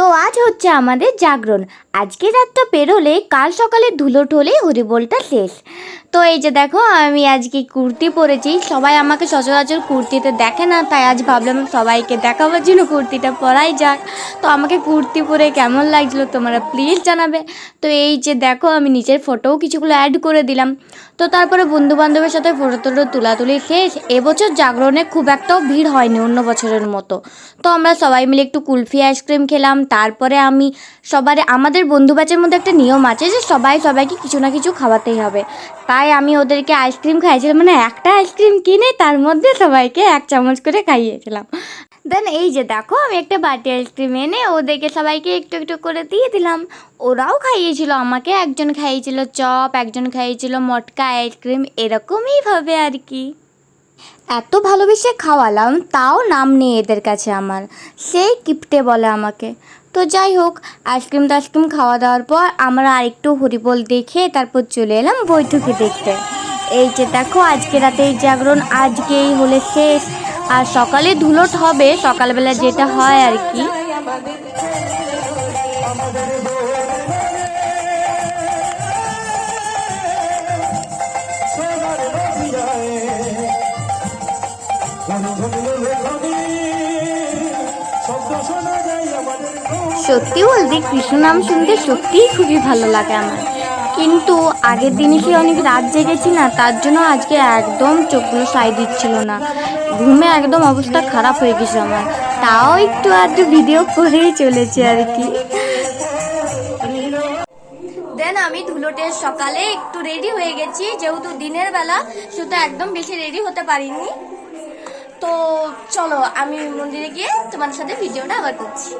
তো আজ হচ্ছে আমাদের জাগরণ। আজকে রাতটা পেরোলে কাল সকালে ধুলো ঠোলে হরিবোলটা শেষ। তো এই যে দেখো আমি আজকে কুর্তি পরেছি, সবাই আমাকে সচরাচর কুর্তিতে দেখে না, তাই আজ ভাবলাম সবাইকে দেখাবার জন্য কুর্তিটা পরাই যাক। তো আমাকে কুর্তি পরে কেমন লাগছিলো তোমরা প্লিজ জানাবে। তো এই যে দেখো আমি নিচের ফটোও কিছুগুলো অ্যাড করে দিলাম। তো তারপরে বন্ধুবান্ধবের সাথে ফটো তোলাতুলি শেষ। এবছর জাগরণে খুব একটাও ভিড় হয়নি অন্য বছরের মতো। তো আমরা সবাই মিলে একটু কুলফি আইসক্রিম খেলাম। তারপরে আমি আমাদের বন্ধু ব্যাচের মধ্যে একটা নিয়ম আছে যে সবাইকে কিছু না কিছু খাওয়াতেই হবে, তাই আমি ওদেরকে আইসক্রিম খাইয়েছিলাম, মানে একটা আইসক্রিম কিনে তার মধ্যে সবাইকে 1 চামচ করে খাইয়েছিলাম। দেন এই যে দেখো আমি একটা বাটি আইসক্রিম এনে ওদেরকে সবাইকে একটু একটু করে দিয়ে দিলাম। ওরাও খাইয়েছিল আমাকে, একজন খাইয়েছিল চপ, একজন খাইয়েছিল মটকা আইসক্রিম, এরকমই ভাবে আর কি। এত ভালোবেসে খাওয়ালাম তাও নাম নেই এদের কাছে আমার, সেই কিপটে বলে আমাকে। তো যাই হোক, আইসক্রিম খাওয়া দাওয়ার পর আমরা আরেকটু হরিবোল দেখে তারপর চলে এলাম বৈঠকি দেখতে। এই যে দেখো আজকে রাতে জাগরণ আজকেই হলে শেষ, আর সকালে ধুলোট হবে, সকালবেলা যেটা হয় আর কি। সত্যি বলতে কৃষ্ণ নাম শুনতে সত্যিই খুবই ভালো লাগে আমার, কিন্তু আগের দিনে কি অনেক রাত জেগেছি না, তার জন্য আজকে একদম চোখগুলো সাই দিচ্ছিল না, ঘুমে একদম অবস্থা খারাপ হয়ে গেছে আমার। তাও একটু আধটু ভিডিও করেই চলেছে আর কি। দেন আমি ধুলোটের সকালে একটু রেডি হয়ে গেছি, যেহেতু দিনের বেলা শুধু একদম বেশি রেডি হতে পারিনি। তো চলো আমি মন্দিরে গিয়ে তোমার সাথে ভিডিওটা আবার করছি।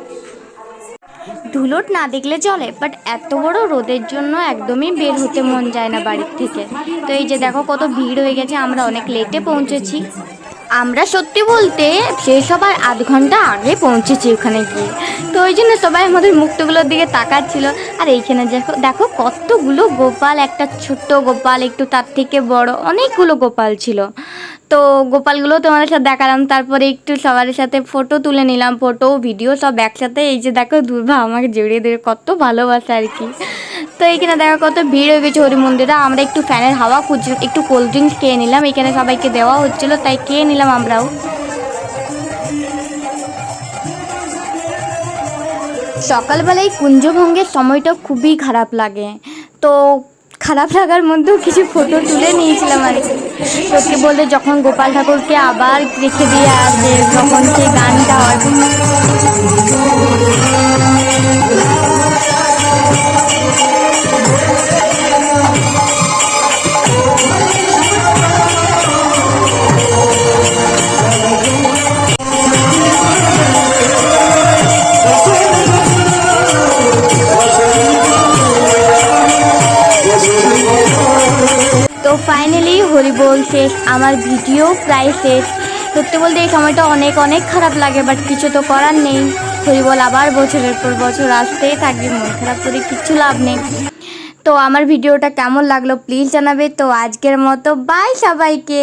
ধুলোট না দেখলে চলে, বাট এত বড় রোদের জন্য একদমই বের হতে মন যায় না বাড়ির থেকে। তো এই যে দেখো কত ভিড় হয়ে গেছে, আমরা অনেক লেটে পৌঁছেছি। আমরা সত্যি বলতে শেষ হবার আধ ঘন্টা আগে পৌঁছেছি ওখানে গিয়ে, তো ওই জন্য সবাই আমাদের মুক্তগুলোর দিকে তাকাচ্ছিল। আর এইখানে দেখো দেখো কতগুলো গোপাল, একটা ছোট্ট গোপাল, একটু তার থেকে বড়, অনেকগুলো গোপাল ছিল। তো গোপালগুলো তোমাদের সাথে দেখালাম, তারপরে একটু সবার সাথে ফটো তুলে নিলাম, ফটো ভিডিও সব একসাথে। এই যে দেখো দুর্ভা আমাকে জড়িয়ে দিয়ে কত ভালোবাসে আর কি। তো এইখানে দেখো কত ভিড় হয়ে গেছে হরি মন্দিরে। আমরা একটু ফ্যানের হাওয়া খুঁজছিলাম, একটু কোল্ড ড্রিঙ্কস খেয়ে নিলাম, এখানে সবাইকে দেওয়া হচ্ছিলো তাই খেয়ে নিলাম আমরাও। সকালবেলায় কুঞ্জভঙ্গের সময়টা খুবই খারাপ লাগে, তো খারাপ লাগার মধ্যেও কিছু ফটো তুলে নিয়েছিলাম আর কি। সত্যি বলতে যখন গোপাল ঠাকুরকে আবার রেখে দিয়ে আসে, যখন সেই গানটা হয়, তো ফাইনালি হরিবোল শেষ, আমার ভিডিও প্রায় শেষ। সত্যি বলতে এই সময়টা অনেক অনেক খারাপ লাগে, বাট কিছু তো করার নেই। হরিবোল আবার বছরের পর বছর আসতেই থাকবে, মন খারাপ করে কিচ্ছু লাভ নেই। তো আমার ভিডিওটা কেমন লাগলো প্লিজ জানাবে। তো আজকের মতো বাই সবাইকে।